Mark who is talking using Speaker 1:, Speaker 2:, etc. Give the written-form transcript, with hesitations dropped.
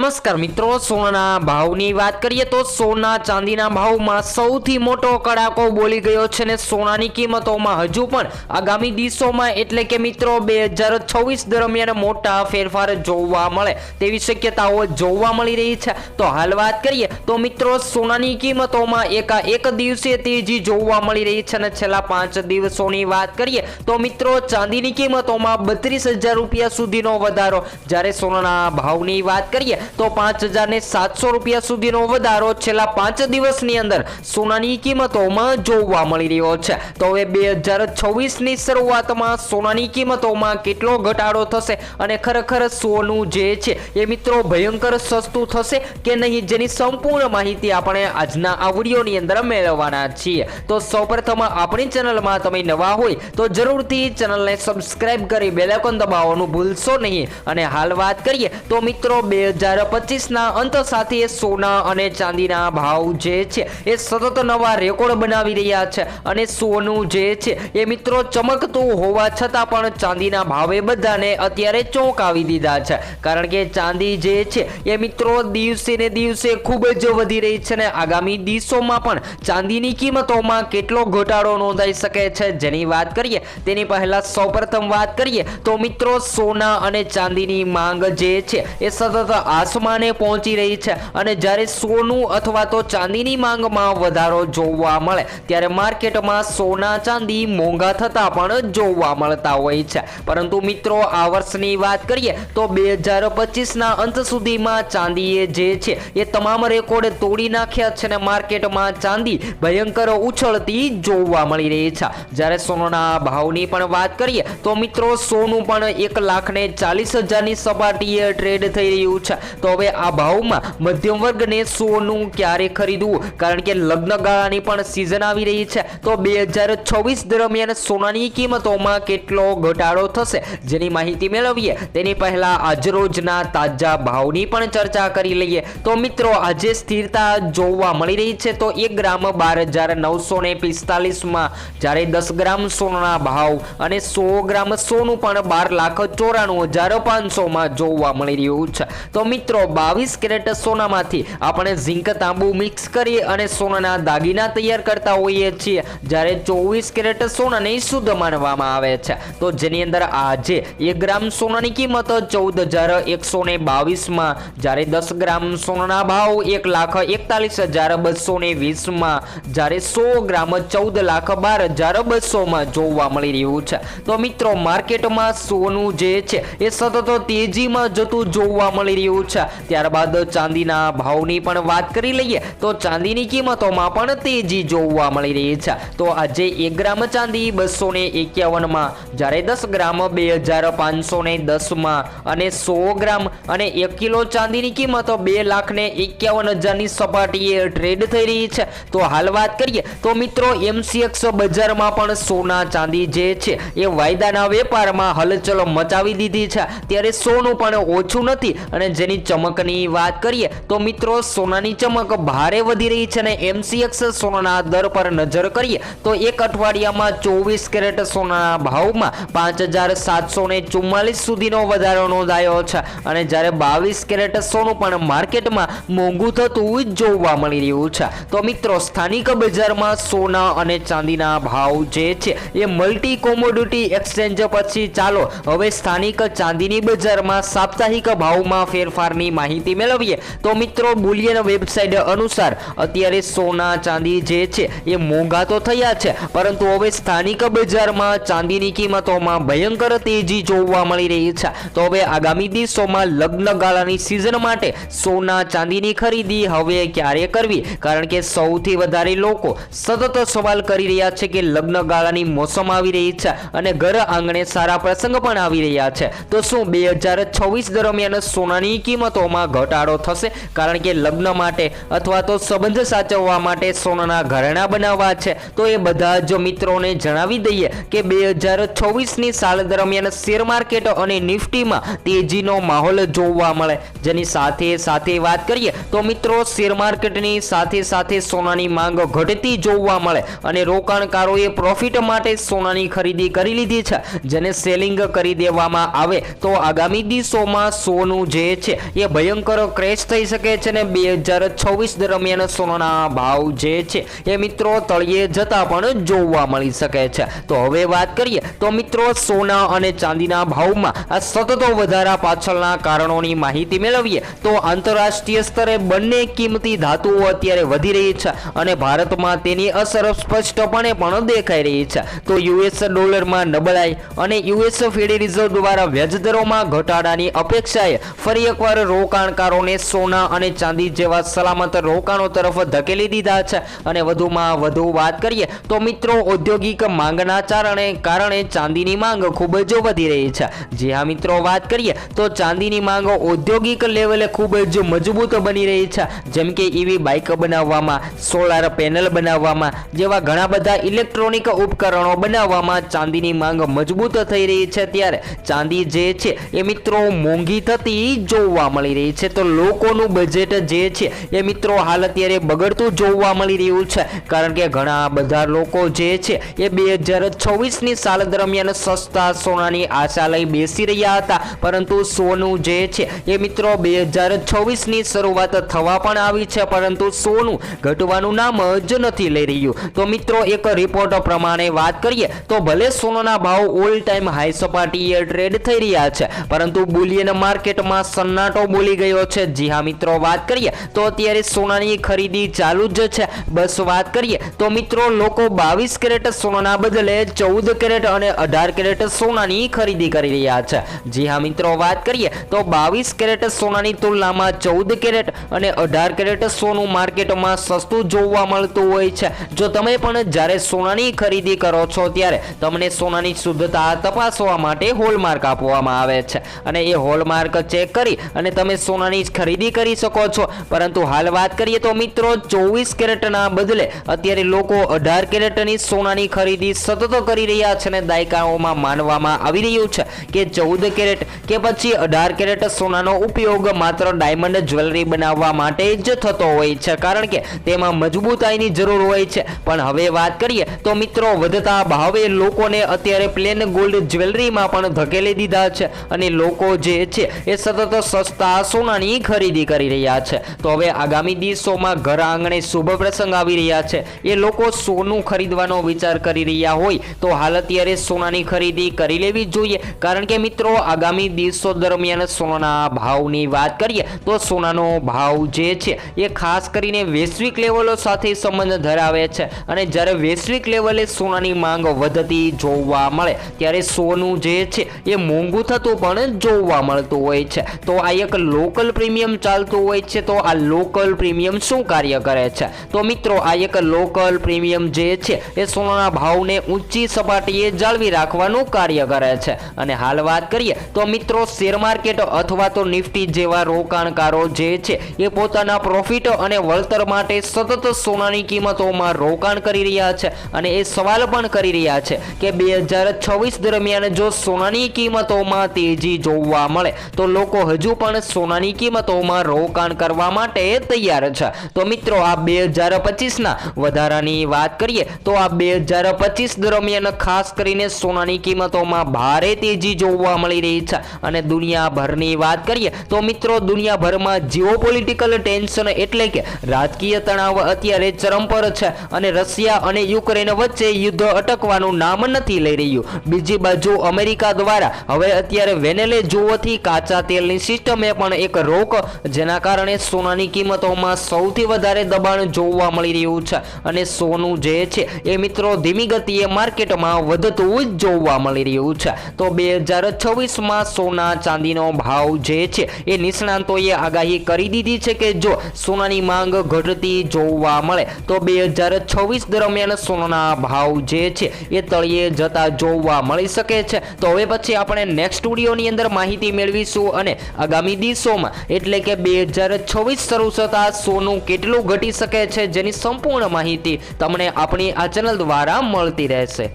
Speaker 1: નમસ્કાર મિત્રો, સોનાના ભાવની વાત કરીએ તો સોના ચાંદીના ભાવમાં સૌથી મોટો કડાકો બોલી ગયો છે ને સોનાની કિંમતોમાં હજુ પણ આગામી દિવસોમાં એટલે કે મિત્રો 2026 દરમિયાન મોટા ફેરફાર જોવા મળે તેવી શક્યતાઓ જોવા મળી રહી છે। તો હાલ વાત કરીએ તો મિત્રો સોનાની કિંમતોમાં એક દિવસે તેજી જોવા મળી રહી છે અને છેલ્લા 5 દિવસોની વાત કરીએ તો મિત્રો ચાંદીની કિંમતોમાં 32,000 રૂપિયા સુધીનો વધારો, જ્યારે સોનાના ભાવની વાત કરીએ તો 5,700 રૂપિયા સુધીનો વધારો છેલ્લા 5 દિવસની અંદર સોનાની કિંમતોમાં જોવા મળી રહ્યો છે। તો હવે 2026 ની શરૂઆતમાં સોનાની કિંમતોમાં કેટલો ઘટાડો થશે અને ખરેખર સોનું જે છે એ મિત્રો ભયંકર સસ્તું થશે કે નહીં, જેની સંપૂર્ણ માહિતી આપણે આજના આ વિડીયોની અંદર મેળવવાના છીએ। તો સૌપ્રથમ આપણી ચેનલમાં તમે નવા હોય તો જરૂરથી ચેનલને સબસ્ક્રાઇબ કરી બેલ આઇકોન દબાવવાનું ભૂલશો નહીં। અને હાલ વાત કરીએ તો મિત્રો 2025 ના અંત સાથે સોના અને ચાંદીના ભાવ જે છે એ સતત નવા રેકોર્ડ બનાવી રહ્યા છે અને સોનું જે છે એ મિત્રો ચમકતું હોવા છતાં પણ ચાંદીના ભાવે બધાને અત્યારે ચોંકાવી દીધા છે, કારણ કે ચાંદી જે છે એ મિત્રો દિવસે ને દિવસે ખૂબ જ વધી રહી છે ને આગામી દિવસોમાં પણ ચાંદીની કિંમતોમાં કેટલો ઘટાડો નોંધાઈ શકે છે જેની વાત કરીએ તેની પહેલા સૌપ્રથમ વાત કરીએ તો મિત્રો સોના અને ચાંદીની માંગ જે છે એ સતત આસમાને પહોંચી રહી છે અને જ્યારે સોનું અથવા તો ચાંદીની માંગમાં વધારો જોવા મળે ત્યારે માર્કેટમાં સોના ચાંદી મોંઘા થતા પણ જોવા મળતા હોય છે। પરંતુ મિત્રો આ વર્ષની વાત કરીએ તો 2025 ના અંત સુધીમાં ચાંદીએ જે છે એ તમામ રેકોર્ડ તોડી નાખ્યા છે અને માર્કેટમાં ચાંદી ભયંકર ઉછળતી જોવા મળી રહી છે। જ્યારે સોનાના ભાવની પણ વાત કરીએ તો મિત્રો સોનું પણ 1,40,000 ની સપાટીએ ટ્રેડ થઈ રહ્યું છે। તો હવે આ ભાવમાં મધ્યમ વર્ગને સોનું ક્યારે ખરીદવું, કારણ કે લગ્ન ગાળાની પણ સીઝન આવી રહી છે, તો 2026 દરમિયાન સોનાની કિંમતોમાં કેટલો ઘટાડો થશે જેની માહિતી મેળવીએ તેની પહેલા આજરોજના તાજા ભાવની પણ ચર્ચા કરી લઈએ। તો મિત્રો આજે સ્થિરતા જોવા મળી રહી છે, તો 1 ગ્રામ 12,945 માં, જ્યારે 10 ગ્રામ સોનાના ભાવ અને 100 ગ્રામ સોનું પણ 12,94,500 માં જોવા મળી રહ્યું છે। તો મિત્રો 22 કેરેટ સોનામાંથી આપણે ઝીંક તાંબુ મિક્સ કરી અને સોનાના દાગીના તૈયાર કરતા હોઈએ છીએ, જ્યારે 24 કેરેટ સોનાને શુદ્ધ માનવામાં આવે છે। તો જેની અંદર આજે 1 ગ્રામ સોનાની કિંમત 14,122 માં, જ્યારે 10 ગ્રામ સોનાના ભાવ 1,41,220 માં, જ્યારે 100 ગ્રામ 14,12,200 માં જોવા મળી રહ્યું છે। તો મિત્રો માર્કેટમાં સોનું જે છે એ સતત તેજીમાં જતું જોવા મળી રહ્યું છે। ત્યારબાદ ચાંદીના ભાવની પણ વાત કરી લઈએ તો ચાંદીની કિંમતોમાં પણ તેજી જોવા મળી રહી છે। તો આજે 1 ગ્રામ ચાંદી 251 માં, જ્યારે 10 ગ્રામ 2,510 માં અને 100 ગ્રામ અને 1 કિલો ચાંદીની કિંમત 2,51,000 ની સપાટીએ ટ્રેડ થઈ રહી છે। તો હાલ વાત કરીએ તો મિત્રો MCX બજારમાં પણ સોના ચાંદી જે છે એ વાયદાના વેપારમાં હલચલ મચાવી દીધી છે, ત્યારે સોનું પણ ઓછું નથી અને જેની ચમકની વાત કરીએ તો મિત્રો સોનાની ચમક ભારે વધી રહી છે અને MCX સોનાના દર પર નજર કરીએ તો એક અઠવાડિયામાં 24 કેરેટ સોનાના ભાવમાં 5,744 સુધીનો વધારો નોંધાયો છે અને જ્યારે 22 કેરેટ સોનું પણ માર્કેટમાં મોંઘું થતું જોવા મળી રહ્યું છે। તો મિત્રો સ્થાનિક બજારમાં સોના અને ચાંદીના ભાવ જે છે એ મલ્ટી કોમોડિટી એક્સચેન્જ પછી ચાલો હવે સ્થાનિક ચાંદીની બજારમાં સાપ્તાહિક ભાવમાં ફેરફારની માહિતી મેળવીએ। તો મિત્રો બુલિયન વેબસાઇટ અનુસાર અત્યારે સોના ચાંદી જે છે એ મોંઘા તો થયા છે, પરંતુ હવે સ્થાનિક બજારમાં ચાંદીની કિંમતોમાં ભયંકર તેજી જોવા મળી રહી છે। તો હવે આગામી દિવસોમાં લગ્ન ગાળાની સિઝન માટે સોના ચાંદીની ખરીદી હવે ક્યારે કરવી, કારણ કે સૌથી વધારે લોકો સતત સવાલ કરી રહ્યા છે કે લગ્ન ગાળાની મોસમ આવી રહી છે અને ઘર આંગણે સારા પ્રસંગ પણ આવી રહ્યા છે, તો શું 2026 દરમિયાન સોનાની કિંમતોમાં ઘટાડો થશે, કારણ કે લગ્ન માટે અથવા તો સંબંધ સાચવવા માટે સોનાના ઘરેણાં બનાવવા છે? તો એ બધા જ મિત્રોને જણાવી દઈએ કે 2026 ની સાલ દરમિયાન શેર માર્કેટ અને નિફ્ટીમાં તેજીનો માહોલ જોવા મળે, જેની સાથે સાથે વાત કરીએ તો મિત્રો શેર માર્કેટની સાથે સાથે સોનાની માંગ ઘટતી જોવા મળે અને રોકાણકારોએ પ્રોફિટ માટે સોનાની ખરીદી કરી લીધી છે, જેને સેલિંગ કરી દેવામાં આવે તો આગામી દિવસોમાં સોનું જે છે એ ભયંકર ક્રેશ થઈ શકે છે ને 2026 દરમિયાન સોનાના ભાવ જે છે એ મિત્રો તળિયે જતા પણ જોવા મળી શકે છે। તો હવે વાત કરીએ તો મિત્રો સોના અને ચાંદીના ભાવમાં આ સતત વધારા પાછળના કારણોની માહિતી મેળવીએ તો આંતરરાષ્ટ્રીય સ્તરે બંને કિંમતી ધાતુઓ અત્યારે વધી રહી છે અને ભારતમાં તેની અસર સ્પષ્ટપણે પણ દેખાઈ રહી છે। તો યુએસ ડોલરમાં નબળાઈ અને યુએસ ફેડરલ રિઝર્વ દ્વારા વ્યાજદરોમાં ઘટાડાની અપેક્ષાએ ફરી એકવાર રોકાણકારોને સોના અને ચાંદી જેવા સલામત રોકાણો તરફ ધકેલી દીધા છે। અને વધુમાં વધુ વાત કરીએ તો મિત્રો ઔદ્યોગિક માંગના કારણે ચાંદીની માંગ ખૂબ જ વધી રહી છે। જી હા મિત્રો, વાત કરીએ તો ચાંદીની માંગ ઔદ્યોગિક લેવલે ખૂબ જ મજબૂત બની રહી છે, જેમ કે ઈવી બાઇક બનાવવામાં, સોલાર પેનલ બનાવવામાં જેવા ઘણા બધા ઇલેક્ટ્રોનિક ઉપકરણો બનાવવામાં ચાંદીની માંગ મજબૂત થઈ રહી છે। ત્યારે ચાંદી જે છે એ મિત્રો મોંઘી થતી જોવા મળી રહી છે। તો લોકોનું બજેટ જે છે એ મિત્રો હાલ અત્યારે બગડતું જોવા મળી રહ્યું છે, કારણ કે ઘણા બધા લોકો જે છે એ 2026ની સાલ દરમિયાન સસ્તા સોનાની આશા લઈ બેસી રહ્યા હતા, પરંતુ સોનું જે છે એ મિત્રો 2026ની શરૂઆત થવા પણ આવી છે, પરંતુ સોનું ઘટવાનું નામ જ નથી લઈ રહ્યું। તો મિત્રો એક રિપોર્ટ પ્રમાણે વાત કરીએ તો ભલે સોનાના ભાવ ઓલ ટાઈમ હાઈ સપાટીએ ટ્રેડ થઈ રહ્યા છે, પરંતુ બુલિયન માર્કેટમાં સન્નાટો બોલી ગયો છે। જી હા મિત્રો, વાત કરીએ તો અત્યારે સોનાની ખરીદી ચાલુ જ છે। બસ વાત કરીએ તો મિત્રો લોકો 22 કેરેટ સોનાના બદલે 14 કેરેટ અને 18 કેરેટ સોનાની ખરીદી કરી રહ્યા છે। જી હા મિત્રો, વાત કરીએ તો 22 કેરેટ સોનાની તુલનામાં 14 કેરેટ અને 18 કેરેટ સોનું માર્કેટમાં સસ્તું જોવા મળતું હોય છે। જો તમે પણ જ્યારે સોનાની ખરીદી કરો છો ત્યારે તમને સોનાની શુદ્ધતા તપાસવા માટે હોલમાર્ક આપવામાં આવે છે, અને એ હોલમાર્ક ચેક કરી અને તમે સોનાની ખરીદી કરી શકો છો। પરંતુ હાલ વાત કરીએ તો મિત્રો 24 કેરેટના બદલે અત્યારે લોકો 18 કેરેટની સોનાની ખરીદી સતત કરી રહ્યા છે, અને દાયકાઓમાં માનવામાં આવી રહ્યું છે કે 14 કેરેટ કે પછી 18 કેરેટ સોનાનો ઉપયોગ માત્ર ડાયમંડ જ્વેલરી બનાવવા માટે જ થતો હોય છે, કારણ કે તેમાં મજબૂતાઈની જરૂર હોય છે। પણ હવે વાત કરીએ તો મિત્રો વધતા ભાવે લોકોને અત્યારે પ્લેન ગોલ્ડ જ્વેલરીમાં પણ ધકેલી દીધા છે, અને લોકો જે છે એ સતત સસ્તા સોનાની ખરીદી કરી રહ્યા છે। તો હવે આગામી દિવસોમાં ઘર આંગણે શુભ પ્રસંગ આવી રહ્યા છે, એ લોકો સોનું ખરીદવાનો વિચાર કરી રહ્યા હોય તો હાલ અત્યારે સોનાની ખરીદી કરી લેવી જોઈએ, કારણ કે મિત્રો આગામી દિવસો દરમિયાન સોનાના ભાવની વાત કરીએ તો સોનાનો ભાવ જે છે એ ખાસ કરીને વૈશ્વિક લેવલો સાથે સંબંધ ધરાવે છે, અને જ્યારે વૈશ્વિક લેવલે સોનાની માંગ વધતી જોવા મળે ત્યારે સોનું જે છે એ મોંઘું થતું પણ જોવા મળતું હોય છે। તો આ એક લોકલ પ્રીમિયમ ચાલતું હોય છે। તો આ લોકલ પ્રીમિયમ શું કાર્ય કરે છે? તો મિત્રો આ એક લોકલ પ્રીમિયમ જે છે એ સોનાના ભાવને ઊંચી સપાટીએ જાળવી રાખવાનું કાર્ય કરે છે। અને હાલ વાત કરીએ તો મિત્રો શેર માર્કેટ અથવા તો નિફ્ટી જેવા રોકાણકારો જે છે એ પોતાના પ્રોફિટ અને વળતર માટે સતત સોનાની કિંમતોમાં રોકાણ કરી રહ્યા છે, અને એ સવાલ પણ કરી રહ્યા છે કે 2026 દરમિયાન જો સોનાની કિંમતોમાં તેજી જોવા મળે તો લોકો હજુ પણ સોનાની કિંમતોમાં રોકાણ કરવા માટે તૈયાર છે। તો મિત્રો આ 2025ના વધારાની વાત કરીએ તો આ 2025 દરમિયાન ખાસ કરીને સોનાની કિંમતોમાં ભારે તેજી જોવા મળી રહી છે, અને દુનિયાભરની વાત કરીએ તો મિત્રો દુનિયાભરમાં જીઓપોલિટિકલ ટેન્શન એટલે કે રાજકીય તણાવ અત્યારે ચરમ પર છે, અને રશિયા અને યુક્રેન વચ્ચે યુદ્ધ અટકવાનું નામ નથી લઈ રહ્યું। બીજી બાજુ અમેરિકા દ્વારા હવે અત્યારે વેનેઝુએલાથી કાચા તેલની સિસ્ટમે પણ એક રોક, જેના કારણે સોનાની કિંમતોમાં સૌથી વધારે દબાણ જોવા મળી રહ્યું છે, અને સોનું જે છે એ મિત્રો ધીમી ગતિએ માર્કેટમાં વધતું જોવા મળી રહ્યું છે। તો 2026માં સોના ચાંદીનો ભાવ જે છે એ નિષ્ણાંતોએ આગાહી કરી દીધી છે કે જો સોનાની માંગ ઘટતી જોવા મળે તો 2026 દરમિયાન સોનાના ભાવ જે છે એ તળિયે જતા જોવા મળી શકે છે। તો હવે પછી આપણે નેક્સ્ટ વિડીયોની અંદર માહિતી મેળવીશું, અને આગામી દિવસોમાં એટલે કે 2026 શરૂ થતા સોનું કેટલું ઘટી શકે છે જેની સંપૂર્ણ માહિતી તમને આપણી આ ચેનલ દ્વારા મળતી રહેશે।